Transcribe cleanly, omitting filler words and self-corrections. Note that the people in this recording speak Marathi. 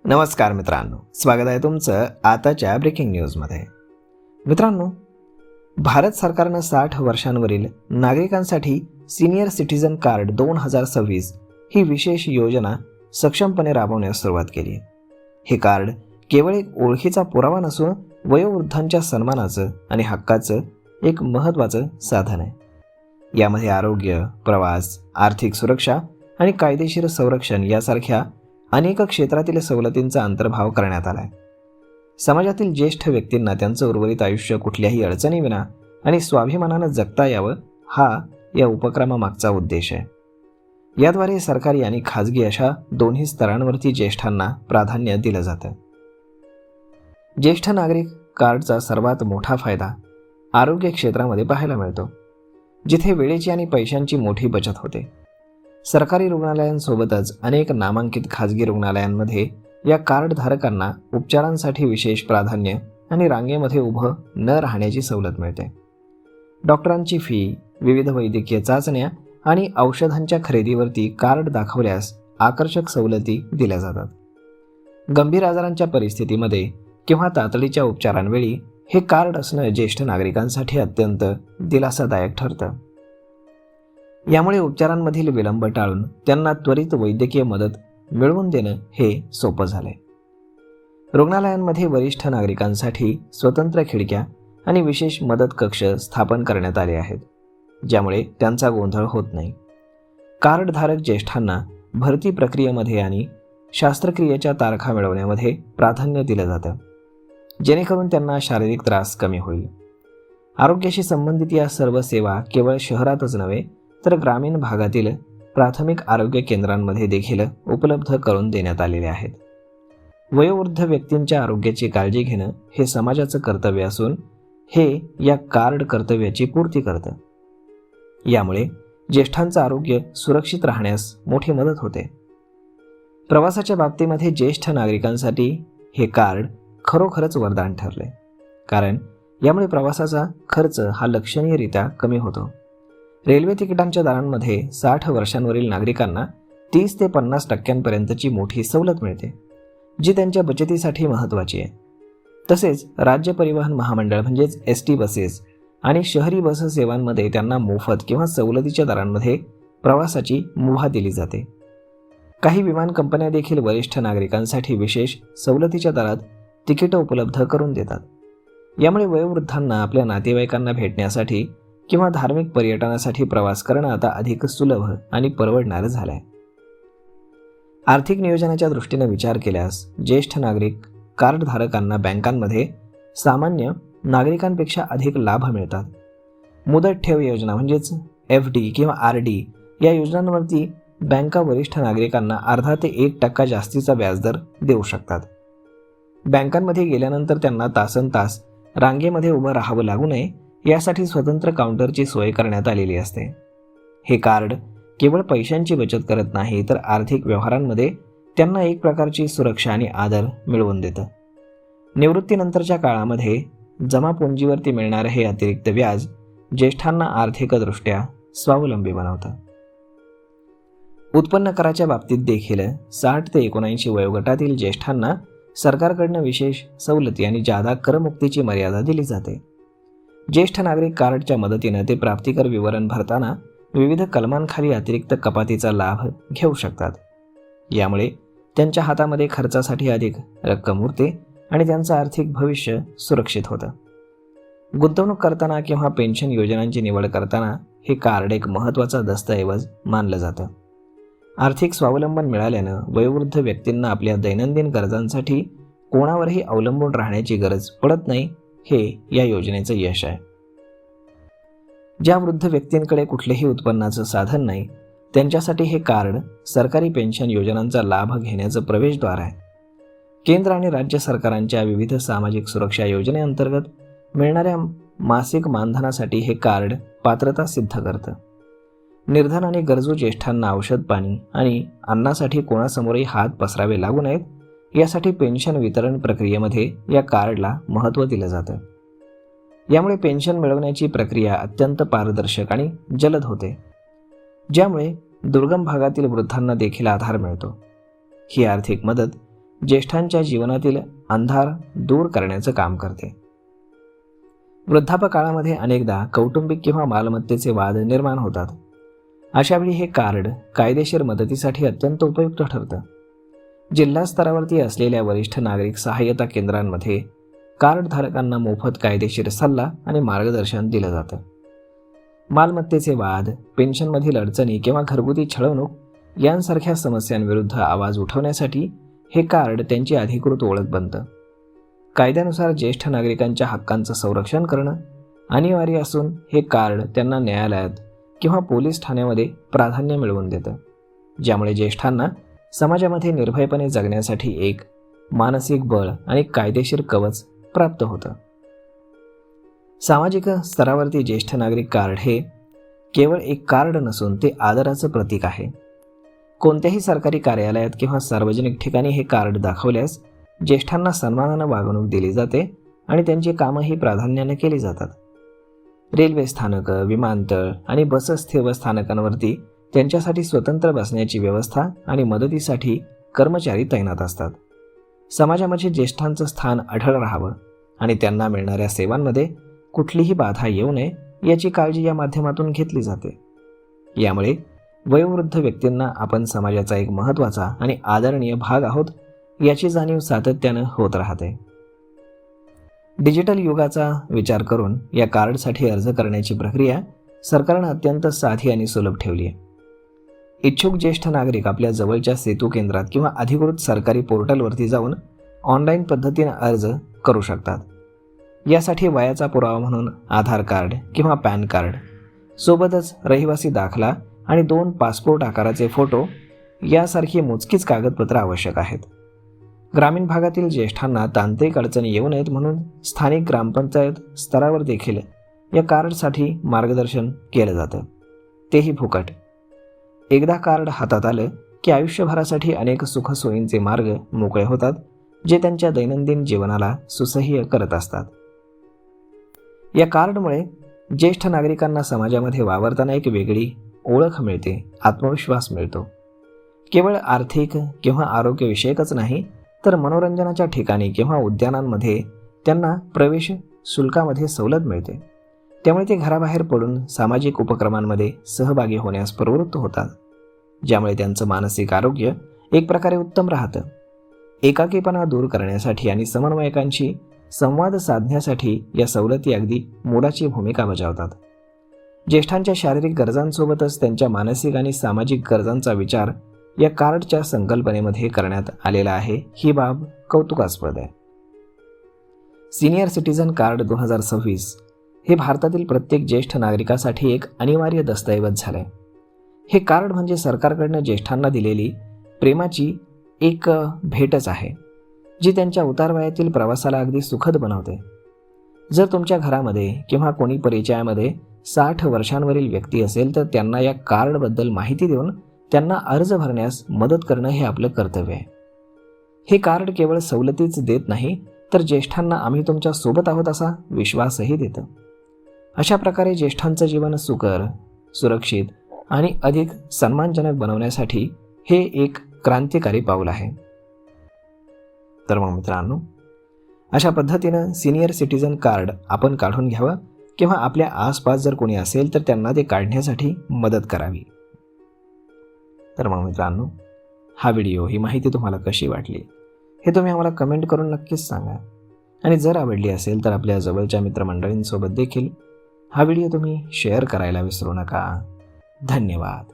नमस्कार मित्रांनो, स्वागत आहे तुमचं आताच्या ब्रेकिंग न्यूजमध्ये. मित्रांनो, भारत सरकारनं 60 वर्षांवरील नागरिकांसाठी सिनियर सिटीजन कार्ड 2026 ही विशेष योजना सक्षमपणे राबवण्यास सुरुवात केली. हे कार्ड केवळ एक ओळखीचा पुरावा नसून वयोवृद्धांच्या सन्मानाचं आणि हक्काचं एक महत्त्वाचं साधन आहे. यामध्ये आरोग्य, प्रवास, आर्थिक सुरक्षा आणि कायदेशीर संरक्षण यासारख्या अनेक क्षेत्रातील सवलतींचा अंतर्भाव करण्यात आला आहे. समाजातील ज्येष्ठ व्यक्तींना त्यांचं उर्वरित आयुष्य कुठल्याही अडचणीविना आणि स्वाभिमानानं जगता यावं, हा या उपक्रमामागचा उद्देश आहे. याद्वारे सरकारी आणि खाजगी अशा दोन्ही स्तरांवरती ज्येष्ठांना प्राधान्य दिलं जातं. ज्येष्ठ नागरिक कार्डचा सर्वात मोठा फायदा आरोग्य क्षेत्रामध्ये पाहायला मिळतो, जिथे वेळेची आणि पैशांची मोठी बचत होते. सरकारी रुग्णालयांसोबतच अनेक नामांकित खाजगी रुग्णालयांमध्ये या कार्ड धारकांना उपचारांसाठी विशेष प्राधान्य आणि रांगेमध्ये उभं न राहण्याची सवलत मिळते. डॉक्टरांची फी, विविध वैद्यकीय चाचण्या आणि औषधांच्या खरेदीवरती कार्ड दाखवल्यास आकर्षक सवलती दिल्या जातात. गंभीर आजारांच्या परिस्थितीमध्ये किंवा तातडीच्या उपचारांवेळी हे कार्ड असणं ज्येष्ठ नागरिकांसाठी अत्यंत दिलासादायक ठरतं. यामुळे उपचारांमधील विलंब टाळून त्यांना त्वरित वैद्यकीय मदत मिळवून देणं हे सोपं झालंय. रुग्णालयांमध्ये वरिष्ठ नागरिकांसाठी स्वतंत्र खिडक्या आणि विशेष मदत कक्ष स्थापन करण्यात आले आहेत, ज्यामुळे त्यांचा गोंधळ होत नाही. कार्डधारक ज्येष्ठांना भरती प्रक्रियेमध्ये आणि शस्त्रक्रियेच्या तारखा मिळवण्यामध्ये प्राधान्य दिलं जातं, जेणेकरून त्यांना शारीरिक त्रास कमी होईल. आरोग्याशी संबंधित या सर्व सेवा केवळ शहरातच नव्हे तर ग्रामीण भागातील प्राथमिक आरोग्य केंद्रांमध्ये देखील उपलब्ध करून देण्यात आलेले आहेत. वयोवृद्ध व्यक्तींच्या आरोग्याची काळजी घेणं हे समाजाचं कर्तव्य असून हे या कार्ड कर्तव्याची पूर्ती करतं. यामुळे ज्येष्ठांचं आरोग्य सुरक्षित राहण्यास मोठी मदत होते. प्रवासाच्या बाबतीमध्ये ज्येष्ठ नागरिकांसाठी हे कार्ड खरोखरच वरदान ठरले, कारण यामुळे प्रवासाचा खर्च हा लक्षणीयरित्या कमी होतो. रेल्वे तिकिटांच्या दरांमध्ये 60 वर्षांवरील नागरिकांना 30 ते 50% मोठी सवलत मिळते, जी त्यांच्या बचतीसाठी महत्त्वाची आहे. तसेच राज्य परिवहन महामंडळ म्हणजेच ST बसेस आणि शहरी बस सेवांमध्ये त्यांना मोफत किंवा सवलतीच्या दरांमध्ये प्रवासाची मुभा दिली जाते. काही विमान कंपन्या देखील वरिष्ठ नागरिकांसाठी विशेष सवलतीच्या दरात तिकीटं उपलब्ध करून देतात. यामुळे वयोवृद्धांना आपल्या नातेवाईकांना भेटण्यासाठी किंवा धार्मिक पर्यटनासाठी प्रवास करणं आता अधिक सुलभ आणि परवडणारं झालं आहे. आर्थिक नियोजनाच्या दृष्टीने विचार केल्यास ज्येष्ठ नागरिक कार्डधारकांना बँकांमध्ये सामान्य नागरिकांपेक्षा अधिक लाभ मिळतात. मुदत ठेव योजना म्हणजेच FD किंवा RD या योजनांवरती बँका वरिष्ठ नागरिकांना अर्धा ते 1% जास्तीचा व्याजदर देऊ शकतात. बँकांमध्ये गेल्यानंतर त्यांना तासनतास रांगेमध्ये उभं राहावं लागू नये यासाठी स्वतंत्र काउंटरची सोय करण्यात आलेली असते. हे कार्ड केवळ पैशांची बचत करत नाही, तर आर्थिक व्यवहारांमध्ये त्यांना एक प्रकारची सुरक्षा आणि आदर मिळवून देतं. निवृत्तीनंतरच्या काळामध्ये जमा पुंजीवरती मिळणारं हे अतिरिक्त व्याज ज्येष्ठांना आर्थिकदृष्ट्या स्वावलंबी बनवतं. उत्पन्न कराच्या बाबतीत देखील 60 ते 79 वयोगटातील ज्येष्ठांना सरकारकडनं विशेष सवलती आणि जादा करमुक्तीची मर्यादा दिली जाते. ज्येष्ठ नागरिक कार्डच्या मदतीनं ते प्राप्तिकर विवरण भरताना विविध कलमांखाली अतिरिक्त कपातीचा लाभ घेऊ शकतात. यामुळे त्यांच्या हातामध्ये खर्चासाठी अधिक रक्कम उरते आणि त्यांचं आर्थिक भविष्य सुरक्षित होतं. गुंतवणूक करताना किंवा पेन्शन योजनांची निवड करताना हे कार्ड एक महत्त्वाचा दस्तऐवज मानलं जातं. आर्थिक स्वावलंबन मिळाल्यानं वयोवृद्ध व्यक्तींना आपल्या दैनंदिन गरजांसाठी कोणावरही अवलंबून राहण्याची गरज पडत नाही. हे या योजनेचं यश आहे. ज्या वृद्ध व्यक्तींकडे कुठलेही उत्पन्नाचं साधन नाही, त्यांच्यासाठी हे कार्ड सरकारी पेन्शन योजनांचा लाभ घेण्याचं प्रवेशद्वार आहे. केंद्र आणि राज्य सरकारांच्या विविध सामाजिक सुरक्षा योजनेअंतर्गत मिळणाऱ्या मासिक मानधनासाठी हे कार्ड पात्रता सिद्ध करतं. निर्धन आणि गरजू ज्येष्ठांना औषध पाणी आणि अन्नासाठी कोणासमोरही हात पसरावे लागू नयेत यासाठी पेन्शन वितरण प्रक्रियेमध्ये या कार्डला महत्त्व दिलं जातं. यामुळे पेन्शन मिळवण्याची प्रक्रिया अत्यंत पारदर्शक आणि जलद होते, ज्यामुळे दुर्गम भागातील वृद्धांना देखील आधार मिळतो. ही आर्थिक मदत ज्येष्ठांच्या जीवनातील अंधार दूर करण्याचं काम करते. वृद्धापकाळामध्ये अनेकदा कौटुंबिक किंवा मालमत्तेचे वाद निर्माण होतात. अशावेळी हे कार्ड कायदेशीर मदतीसाठी अत्यंत उपयुक्त ठरतं. जिल्हा स्तरावरती असलेल्या वरिष्ठ नागरिक सहाय्यता केंद्रांमध्ये कार्ड धारकांना मोफत कायदेशीर सल्ला आणि मार्गदर्शन दिलं जातं. मालमत्तेचे वाद, पेन्शनमधील अडचणी किंवा घरगुती छळवणूक यांसारख्या समस्यांविरुद्ध आवाज उठवण्यासाठी हे कार्ड त्यांची अधिकृत ओळख बनतं. कायद्यानुसार ज्येष्ठ नागरिकांच्या हक्कांचं संरक्षण करणं अनिवार्य असून हे कार्ड त्यांना न्यायालयात किंवा पोलीस ठाण्यामध्ये प्राधान्य मिळवून देतं, ज्यामुळे ज्येष्ठांना समाजामध्ये निर्भयपणे जगण्यासाठी एक मानसिक बळ आणि कायदेशीर कवच प्राप्त होतं. सामाजिक स्तरावरती ज्येष्ठ नागरिक कार्ड हे केवळ एक कार्ड नसून ते आदराचं प्रतीक आहे. कोणत्याही सरकारी कार्यालयात किंवा सार्वजनिक ठिकाणी हे कार्ड दाखवल्यास ज्येष्ठांना सन्मानानं वागणूक दिली जाते आणि त्यांची कामंही प्राधान्याने केली जातात. रेल्वे स्थानकं, विमानतळ आणि बस स्थानकांवरती त्यांच्यासाठी स्वतंत्र बसण्याची व्यवस्था आणि मदतीसाठी कर्मचारी तैनात असतात. समाजामध्ये ज्येष्ठांचं स्थान अढळ राहावं आणि त्यांना मिळणाऱ्या सेवांमध्ये कुठलीही बाधा येऊ नये याची काळजी या माध्यमातून घेतली जाते. यामुळे वयोवृद्ध व्यक्तींना आपण समाजाचा एक महत्त्वाचा आणि आदरणीय भाग आहोत याची जाणीव सातत्यानं होत राहते. डिजिटल युगाचा विचार करून या कार्डसाठी अर्ज करण्याची प्रक्रिया सरकारनं अत्यंत साधी आणि सुलभ ठेवली आहे. इच्छुक ज्येष्ठ नागरिक आपल्या जवळच्या सेतू केंद्रात किंवा अधिकृत सरकारी पोर्टलवरती जाऊन ऑनलाईन पद्धतीने अर्ज करू शकतात. यासाठी वयाचा पुरावा म्हणून आधार कार्ड किंवा पॅन कार्ड सोबतच रहिवासी दाखला आणि 2 पासपोर्ट आकाराचे फोटो यासारखी मोजकीच कागदपत्रं आवश्यक आहेत. ग्रामीण भागातील ज्येष्ठांना तांत्रिक अडचणी येऊ नयेत म्हणून स्थानिक ग्रामपंचायत स्तरावर देखील या कार्डसाठी मार्गदर्शन केलं जातं, तेही फुकट. एकदा कार्ड हातात आलं की आयुष्यभरासाठी अनेक सुखसोयींचे मार्ग मोकळे होतात, जे त्यांच्या दैनंदिन जीवनाला सुसह्य करत असतात. या कार्डमुळे ज्येष्ठ नागरिकांना समाजामध्ये वावरताना एक वेगळी ओळख मिळते, आत्मविश्वास मिळतो. केवळ आर्थिक किंवा आरोग्यविषयकच नाही तर मनोरंजनाच्या ठिकाणी किंवा उद्यानांमध्ये त्यांना प्रवेश शुल्कामध्ये सवलत मिळते. त्यामुळे ते घराबाहेर पडून सामाजिक उपक्रमांमध्ये सहभागी होण्यास प्रवृत्त होतात, ज्यामुळे त्यांचं मानसिक आरोग्य एक प्रकारे उत्तम राहतं. एकाकीपणा दूर करण्यासाठी आणि समन्वयकांशी संवाद साधण्यासाठी या सवलती अगदी मोलाची भूमिका बजावतात. ज्येष्ठांच्या शारीरिक गरजांसोबतच त्यांच्या मानसिक आणि सामाजिक गरजांचा विचार या कार्डच्या संकल्पनेमध्ये करण्यात आलेला आहे. ही बाब कौतुकास्पद आहे. सिनियर सिटीझन कार्ड 2026 हे भारतातील प्रत्येक ज्येष्ठ नागरिकासाठी एक अनिवार्य दस्तऐवज झालंय. हे कार्ड म्हणजे सरकारकडनं ज्येष्ठांना दिलेली प्रेमाची एक भेटच आहे, जी त्यांच्या उतारवयातील प्रवासाला अगदी सुखद बनवते. जर तुमच्या घरामध्ये किंवा कोणी परिचयामध्ये 60 वर्षांवरील व्यक्ती असेल तर त्यांना या कार्डबद्दल माहिती देऊन त्यांना अर्ज भरण्यास मदत करणं हे आपलं कर्तव्य आहे. हे कार्ड केवळ सवलतीच देत नाही तर ज्येष्ठांना आम्ही तुमच्या सोबत आहोत असा विश्वासही देतं. अशा प्रकारे ज्येष्ठांचं जीवन सुकर, सुरक्षित आणि अधिक सन्मानजनक बनवण्यासाठी हे एक क्रांतिकारी पाऊल आहे. तर मग मित्रांनो, अशा पद्धतीनं सिनियर सिटीझन कार्ड आपण काढून घ्यावं किंवा आपल्या आसपास जर कोणी असेल तर त्यांना ते काढण्यासाठी मदत करावी. तर मग मित्रांनो, हा व्हिडिओ, ही माहिती तुम्हाला कशी वाटली हे तुम्ही आम्हाला कमेंट करून नक्कीच सांगा. आणि जर आवडली असेल तर आपल्या जवळच्या मित्रमंडळींसोबत देखील हा व्हिडिओ तुम्ही शेअर करायला विसरू नका. धन्यवाद.